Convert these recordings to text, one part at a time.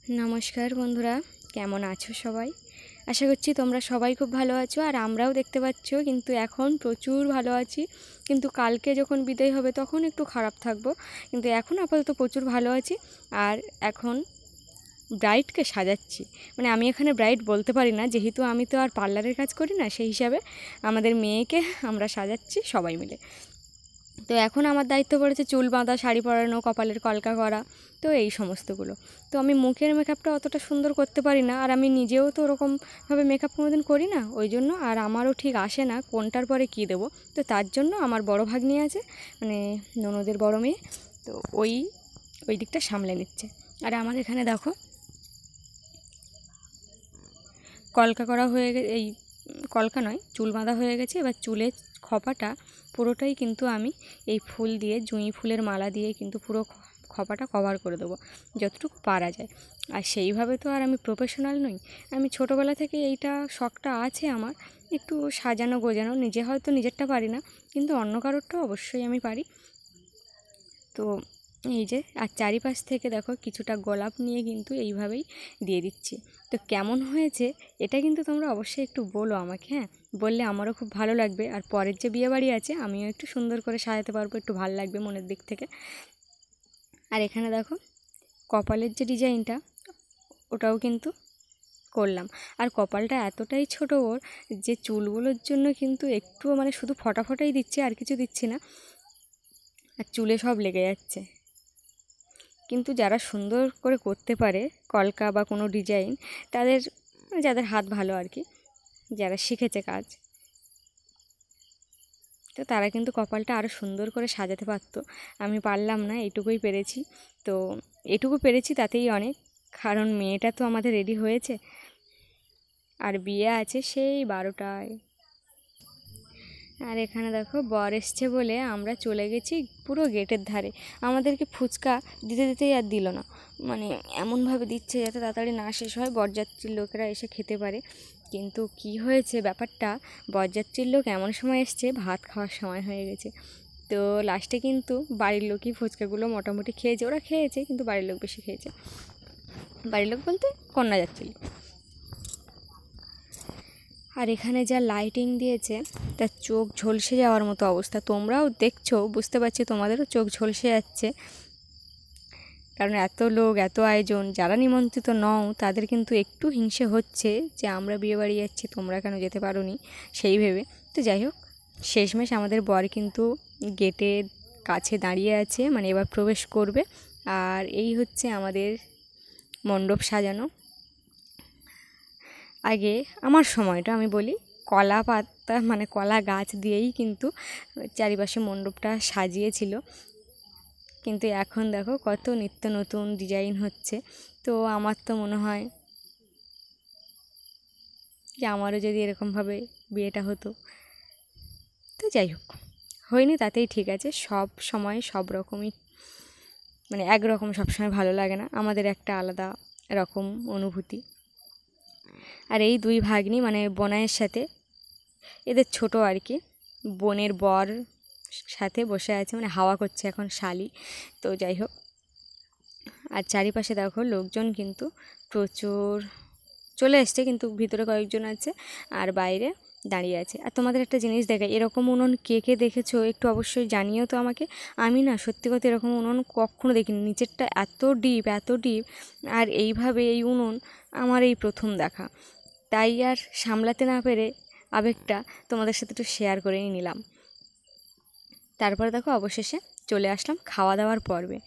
नमस्कार बंधुरा केमन आछो सबाई आशा करछि तोमरा सबाई खूब भालो आछो और आमराओ देखते पाच्छो किन्तु एखन प्रचुर भालो आछि किन्तु कालके जखन बिदाय होबे तखन एकटु खाराप थाकबो किन्तु एखन आपातत प्रचुर भालो आछि और एखन ब्राइडके साजाচ্ছি মানে আমি এখানে ব্রাইড বলতে পারি না যেহেতু আমি তো আর পার্লারের কাজ করি না সেই হিসাবে আমাদের মেয়েকে আমরা সাজাচ্ছি সবাই মিলে। তো এখন আমার দায়িত্ব পড়েছে চুল বাঁধা, শাড়ি পরানো, কপালের কলকা করা, তো এই সমস্তগুলো। তো আমি মুখের মেকআপটা অতটা সুন্দর করতে পারি না আর আমি নিজেও তো ওরকমভাবে মেকআপ কোনোদিন করি না, ওই জন্য আর আমারও ঠিক আসে না কোনটার পরে কী দেবো। তো তার জন্য আমার বড় ভাগ্নি আছে, মানে ননদের বড় মেয়ে, তো ওই দিকটা সামলে নিচ্ছে। আর আমার এখানে দেখো কলকা করা হয়ে গেছে, এই কলকা নয় চুল বাঁধা হয়ে গেছে। এবার চুলের খপাটা পুরোটাই কিন্তু আমি এই ফুল দিয়ে, জুঁই ফুলের মালা দিয়ে কিন্তু পুরো খপাটা কভার করে দেবো যতটুকু পারা যায়। আর সেইভাবে তো আর আমি প্রফেশনাল নই, আমি ছোটোবেলা থেকে এইটা শখটা আছে আমার, একটু সাজানো গোজানো। নিজে হয়তো নিজেরটা পারি না কিন্তু অন্য কারোরটাও অবশ্যই আমি পারি। তো এই যে, আর চারিপাশ থেকে দেখো কিছুটা গোলাপ নিয়ে কিন্তু এইভাবেই দিয়ে দিচ্ছি। তো কেমন হয়েছে এটা কিন্তু তোমরা অবশ্যই একটু বলো আমাকে, হ্যাঁ, বললে আমারও খুব ভালো লাগবে। আর পরের যে বিয়েবাড়ি আছে আমিও একটু সুন্দর করে সাজাতে পারবো, একটু ভালো লাগবে মনের দিক থেকে। আর এখানে দেখো কপালের যে ডিজাইনটা ওটাও কিন্তু করলাম। আর কপালটা এতটাই ছোট ওর যে চুলগুলোর জন্য কিন্তু একটুও, মানে শুধু ফটাফটাই দিচ্ছে আর কিছু দিচ্ছি না, আর চুলে সব লেগে যাচ্ছে। কিন্তু যারা সুন্দর করে করতে পারে কলকা বা কোনো ডিজাইন, তাদের, যাদের হাত ভালো আর কি, যারা শিখেছে কাজ, তো তারা কিন্তু কপালটা আরও সুন্দর করে সাজাতে পারতো। আমি পারলাম না, এইটুকুই পেরেছি। তো এটুকু পেরেছি তাতেই অনেক, কারণ মেয়েটা তো আমাদের রেডি হয়েছে আর বিয়ে আছে সেই 12টায়। আর এখানে দেখো বর এসছে বলে আমরা চলে গেছি পুরো গেটের ধারে। আমাদেরকে ফুচকা দিতে দিতেই আর দিল না, মানে এমনভাবে দিচ্ছে যাতে তাড়াতাড়ি না শেষ হয়, বরযাত্রীর লোকেরা এসে খেতে পারে। কিন্তু কি হয়েছে ব্যাপারটা, বরযাত্রীর লোক এমন সময় এসছে ভাত খাওয়ার সময় হয়ে গেছে। তো লাস্টে কিন্তু বাড়ির লোকই ফুচকাগুলো মোটামুটি খেয়েছে, ওরা খেয়েছে কিন্তু বাড়ির লোক বেশি খেয়েছে। বাড়ির লোক বলতে কন্যা যাচ্ছিল। আর এখানে যা লাইটিং দিয়েছে তার চোখ ঝলসে যাওয়ার মতো অবস্থা। তোমরাও দেখছো, বুঝতে পারছি তোমাদেরও চোখ ঝলসে যাচ্ছে, কারণ এত লোক, এত আয়োজন, যারা নিমন্ত্রিত নও তাদের কিন্তু একটু হিংসে হচ্ছে যে আমরা বিয়েবাড়ি যাচ্ছি তোমরা কেন যেতে পারোনি সেই ভেবে। তো যাই হোক, শেষমেশ আমাদের বর কিন্তু গেটের কাছে দাঁড়িয়ে আছে, মানে এবার প্রবেশ করবে। আর এই হচ্ছে আমাদের মণ্ডপ সাজানো। আগে আমার সময়টা আমি বলি, কলা পাতা, মানে কলা গাছ দিয়েই কিন্তু চারিপাশে মণ্ডপটা সাজিয়েছিল। কিন্তু এখন দেখো কত নিত্য নতুন ডিজাইন হচ্ছে। তো আমার তো মনে হয় যে আমারও যদি এরকমভাবে বিয়েটা হতো। তো যাই হোক, হয়নি তাতেই ঠিক আছে। সব সময় সব রকমই, মানে একরকম সবসময় ভালো লাগে না, আমাদের একটা আলাদা রকম অনুভূতি। আর এই দুই ভাগ্নি, মানে বোনের সাথে এদের ছোট আর কি, বোনের বর সাথে বসে আছে, মানে হাওয়া করছে এখন শালি। তো যাই হোক, আর চারিপাশে দেখো লোকজন কিন্তু প্রচুর চলে এসছে, কিন্তু ভিতরে কয়েকজন আছে আর বাইরে দাঁড়িয়ে আছে। আর তোমাদের একটা জিনিস দেখাই, এরকম উনুন কে কে দেখেছো একটু অবশ্যই জানিও তো আমাকে। আমি না সত্যি কথা এরকম উনুন কখনো দেখিনি, নিচেরটা এত ডিপ, এত ডিপ, আর এইভাবে এই উনুন আমার এই প্রথম দেখা। তাই আর সামলাতে না পেরে আবেগটা তোমাদের সাথে একটু শেয়ার করেই নিলাম। তারপরে দেখো অবশেষে চলে আসলাম খাওয়া দাওয়ার পর্বে।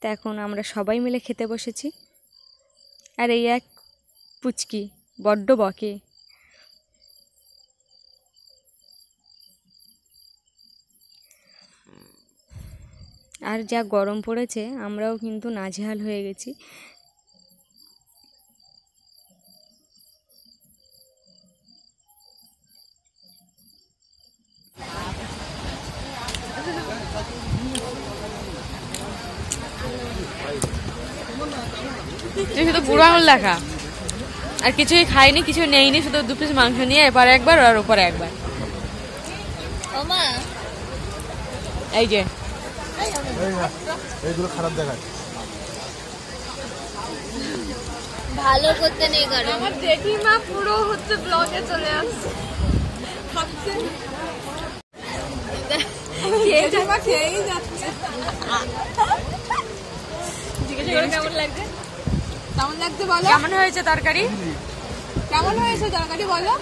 তা এখন আমরা সবাই মিলে খেতে বসেছি। আর এই এক পুচকি বড্ড বকে। আর যা গরম পড়েছে আমরাও কিন্তু নাজেহাল হয়ে গেছি। শুধু বুড়ো আঙুল দেখা, আর কিছুই খাইনি, কিছু নেইনি, শুধু 2 পিস মাংস নিয়ে এপারে একবার আর ওপারে একবার। এই যে এইগুলো খারাপ দেখায়। ভালো করতে নেই কারণ আমার জেঠিমা পুরো হচ্ছে ব্লগে চলে আসছে ভাবছে জেঠিমা খেয়েই যাচ্ছে। জিজ্ঞাসা করে কেমন লাগছে? কেমন লাগছে বলো? কেমন হয়েছে তরকারি? কেমন হয়েছে তরকারি বলো?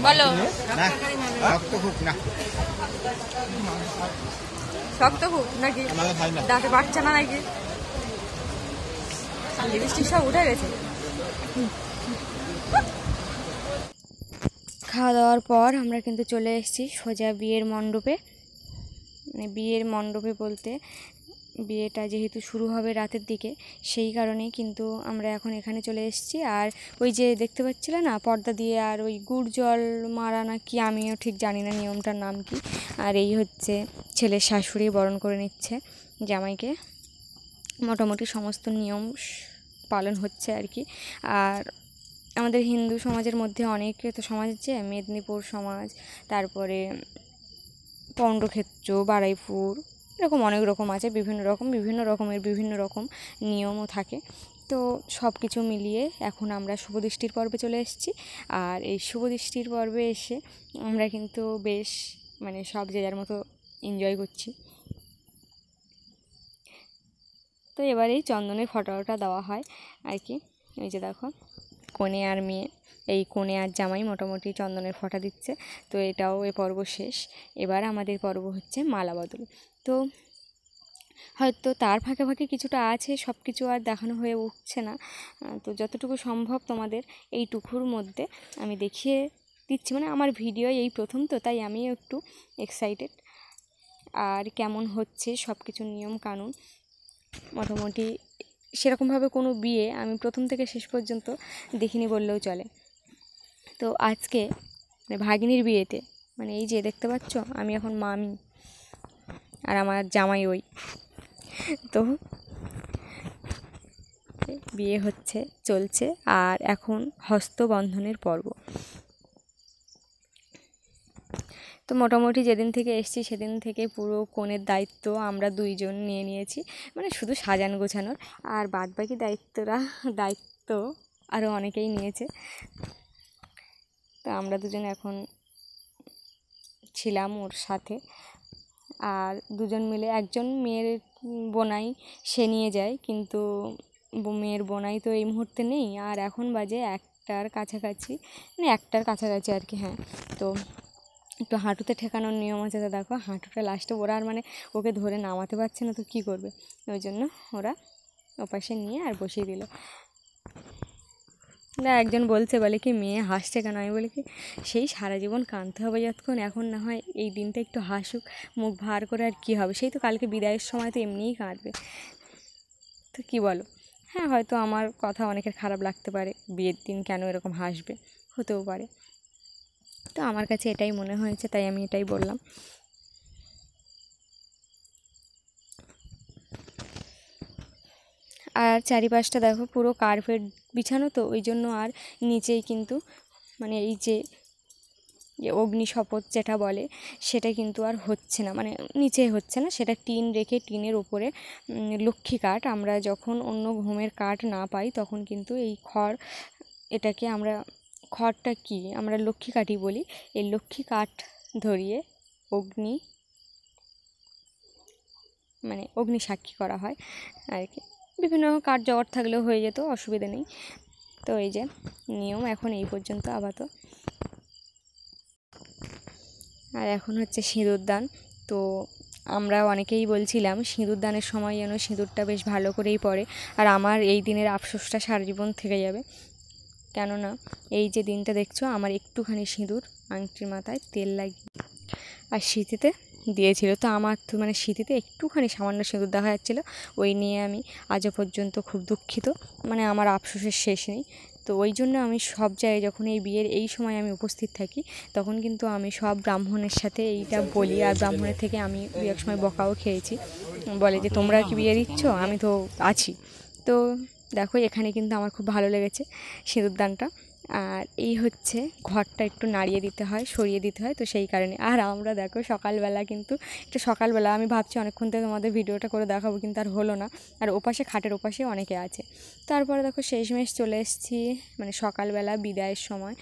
বলো। শক্ত খুব নাকি? দাঁতে পাচ্ছে না নাকি? লিপস্টিক সব উঠে গেছে। খাওয়া দাওয়ার পর আমরা কিন্তু চলে এসেছি সোজা বিয়ের মণ্ডপে। মানে বিয়ের মণ্ডপে বলতে বিয়েটা যেহেতু শুরু হবে রাতের দিকে, সেই কারণেই কিন্তু আমরা এখন এখানে চলে এসেছি। আর ওই যে দেখতে পাচ্ছিলে না পর্দা দিয়ে আর ওই গুড় জল মারা না কি, আমিও ঠিক জানি না নিয়মটার নাম কি। আর এই হচ্ছে ছেলের শাশুড়ি বরণ করে নিচ্ছে জামাইকে। মোটামুটি সমস্ত নিয়ম পালন হচ্ছে আর কি। আর আমাদের হিন্দু সমাজের মধ্যে অনেক তো সমাজ আছে, মেদিনীপুর সমাজ, তারপরে পণ্ডক্ষেত্র, বারুইপুর, এরকম অনেক রকম আছে, বিভিন্ন রকমের বিভিন্ন রকম নিয়মও থাকে। তো সব কিছু মিলিয়ে এখন আমরা শুভদৃষ্টির পর্বে চলে এসেছি। আর এই শুভদৃষ্টির পর্বে এসে আমরা কিন্তু বেশ মানে সব যে যার মতো এনজয় করছি। তো এবারেই চন্দনের ফটোটা দেওয়া হয় আর কি। এই যে দেখো কনে আর মেয়ে, এই কনে আর জামাই মোটামুটি চন্দনের ফোঁটা দিচ্ছে। তো এটাও এ পর্ব শেষ। এবার আমাদের পর্ব হচ্ছে মালা বদল। তো হয়তো তার ফাঁকে ফাঁকে কিছুটা আছে, সব কিছু আর দেখানো হয়ে উঠছে না। তো যতটুকু সম্ভব তোমাদের এইটুকুর মধ্যে আমি দেখিয়ে দিচ্ছি। মানে আমার ভিডিও এই প্রথম, তো তাই আমিও একটু এক্সাইটেড। আর কেমন হচ্ছে সব কিছু নিয়ম কানুন, মোটামুটি সেরকমভাবে কোনো বিয়ে আমি প্রথম থেকে শেষ পর্যন্ত দেখিনি বললেও চলে। তো আজকে মানে ভাগিনীর বিয়েতে, মানে এই যে দেখতে পাচ্ছ আমি এখন মামি আর আমার জামাই ওই, তো বিয়ে হচ্ছে চলছে। আর এখন হস্তবন্ধনের পর্ব। তো মোটামুটি যেদিন থেকে এসেছি সেদিন থেকে পুরো কনের দায়িত্ব আমরা দুইজন নিয়ে নিয়েছি, মানে শুধু সাজান গোছানোর। আর বাদবাকি দায়িত্ব আরও অনেকেই নিয়েছে। তো আমরা দুজন এখন ছিলাম ওর সাথে। আর দুজন মিলে, একজন মেয়ের বোনাই সে নিয়ে যায়, কিন্তু মেয়ের বোনাই তো এই মুহূর্তে নেই। আর এখন বাজে 1টার কাছাকাছি, মানে 1টার কাছাকাছি আর কি। হ্যাঁ, তো একটু হাঁটুতে ঠেকানোর নিয়ম আছে। তো দেখো হাঁটুটা লাস্টে ওরা আর মানে ওকে ধরে নামাতে পারছে না, তো কী করবে, ওই জন্য ওরা ওপাশে নিয়ে আর বসিয়ে দিল। না একজন বলছে, বলে কি মেয়ে হাসছে কেন? আমি বলি কি সেই সারা জীবন কাঁদতে হবে যতক্ষণ, এখন না হয় এই দিনটা একটু হাসুক, মুখ ভার করে আর কী হবে, সেই তো কালকে বিদায়ের সময় তো এমনিই কাঁদবে। তো কী বলো? হ্যাঁ, হয়তো আমার কথা অনেকের খারাপ লাগতে পারে, বিয়ের দিন কেন এরকম হাসবে, হতেও পারে। তো আমার কাছে এটাই মনে হয়েছে, তাই আমি এটাই বললাম। আর চারিপাশটা দেখো পুরো কার্পেট বিছানো, তো ওই জন্য আর নিচেই কিন্তু মানে এই যে অগ্নি শপথ যেটা বলে সেটা কিন্তু আর হচ্ছে না, মানে নিচে হচ্ছে না, সেটা টিন রেখে টিনের উপরে লক্ষ্মী কাঠ, আমরা যখন অন্য ঘুমের কাঠ না পাই তখন কিন্তু এই খড়, এটাকে আমরা খড়টা কি আমরা লক্ষ্মী কাঠই বলি, এই লক্ষ্মী কাঠ ধরিয়ে অগ্নি সাক্ষী করা হয় আর কি। বিভিন্ন কাঠ জগৎ থাকলেও হয়ে যেত, অসুবিধা নেই। তো এই যে নিয়ম এখন এই পর্যন্ত আপাতত। আর এখন হচ্ছে সিঁদুরদান। তো আমরা অনেকেই বলছিলাম সিঁদুরদানের সময় যেন সিঁদুরটা বেশ ভালো করেই পড়ে। আর আমার এই দিনের আফসোসটা সারা জীবন থেকে যাবে, কেননা এই যে দিনটা দেখছো আমার একটুখানি সিঁদুর আংটির মাথায় তেল লাগিয়ে আর স্মৃতিতে দিয়েছিল। তো আমার তো মানে স্মৃতিতে একটুখানি সামান্য সিঁদুর দেখা যাচ্ছিলো, ওই নিয়ে আমি আজও পর্যন্ত খুব দুঃখিত, মানে আমার আফসোসের শেষ নেই। তো ওই জন্য আমি সব জায়গায় যখন এই বিয়ের এই সময় আমি উপস্থিত থাকি তখন কিন্তু আমি সব ব্রাহ্মণের সাথে এইটা বলি। আর ব্রাহ্মণের থেকে আমি এক সময় বকাও খেয়েছি, বলে যে তোমরা কি বিয়ে দিচ্ছ, আমি তো আছি। তো দেখো এখানে কিন্তু আমার খুব ভালো লেগেছে সিঁদুরদানটা। আর এই হচ্ছে ঘরটা একটু নাড়িয়ে দিতে হয়, সরিয়ে দিতে হয়, তো সেই কারণে। আর আমরা দেখো সকালবেলা কিন্তু এটা সকালবেলা আমি ভাবছি অনেকক্ষণ থেকে তোমাদের ভিডিওটা করে দেখাবো, কিন্তু আর হলো না। আর ওপাশে খাটের ওপাশে অনেকে আছে। তারপরে দেখো শেষমেশ চলে এসেছি মানে সকালবেলা বিদায়ের সময়।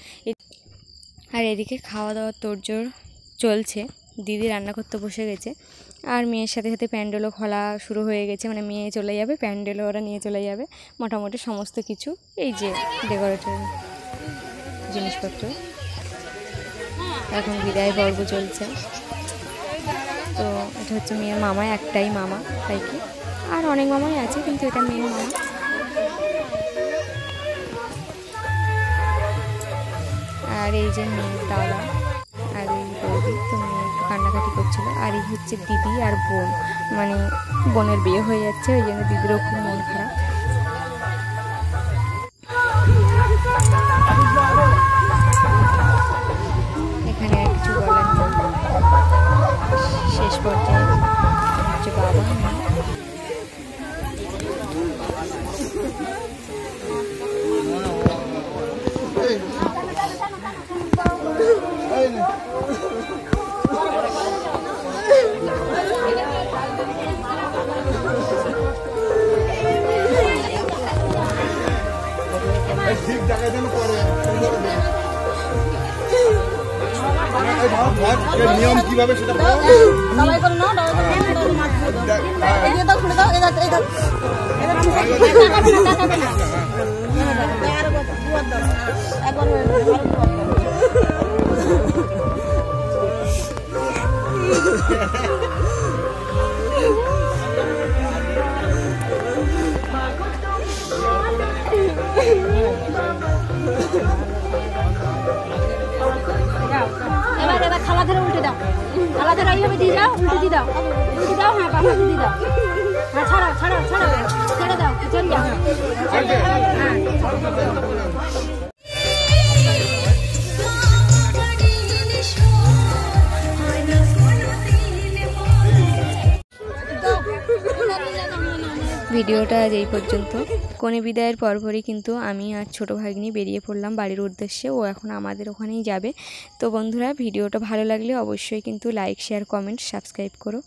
আর এদিকে খাওয়া দাওয়ার তোড়জোড় চলছে, দিদি রান্না করতে বসে গেছে। আর মেয়ের সাথে সাথে প্যান্ডেলও খোলা শুরু হয়ে গেছে, মানে মেয়ে চলে যাবে, প্যান্ডেলও ওরা নিয়ে চলে যাবে, মোটামুটি সমস্ত কিছু এই যে ডেকোরেটর জিনিসপত্র। এখন বিদায় পর্ব চলছে। তো এটা হচ্ছে মেয়ের মামা, একটাই মামা, তাই কি আর অনেক মামাই আছে, কিন্তু এটা মেয়ের মামা। আর এই যে মেয়ের দাদা আর এই বৌদি, তো মেয়ে একটু কান্নাকাটি করছিল। আর এই হচ্ছে দিদি আর বোন, মানে বোনের বিয়ে হয়ে যাচ্ছে, ওই জন্য দিদিরও খুব মন খারাপ। এখানে আর কিছু বলার নেই। শেষ পর্যায়ে হচ্ছে বাবা মা। ঠিক জায়গায় যেন পড়ে নিয়ম কিভাবে সেটা এবার থালা ধরে উল্টে দাও, থালা ধরে এইভাবে দিয়ে দাও, উল্টে দিয়ে দাও, উল্টে দাও, হ্যাঁ পাশে দিয়ে দাও, হ্যাঁ ছাড়াও ছাড়াও ছাড়াও, ছেড়ে দাও, চলে যাও, হ্যাঁ। ভিডিওটা আজ এই পর্যন্ত। কনে বিদায়ের পরপরই কিন্তু আমি আর ছোটো ভাগ্নি বেরিয়ে পড়লাম বাড়ির উদ্দেশ্যে, ও এখন আমাদের ওখানেই যাবে। তো বন্ধুরা, ভিডিওটা ভালো লাগলে অবশ্যই কিন্তু লাইক, শেয়ার, কমেন্ট, সাবস্ক্রাইব করো।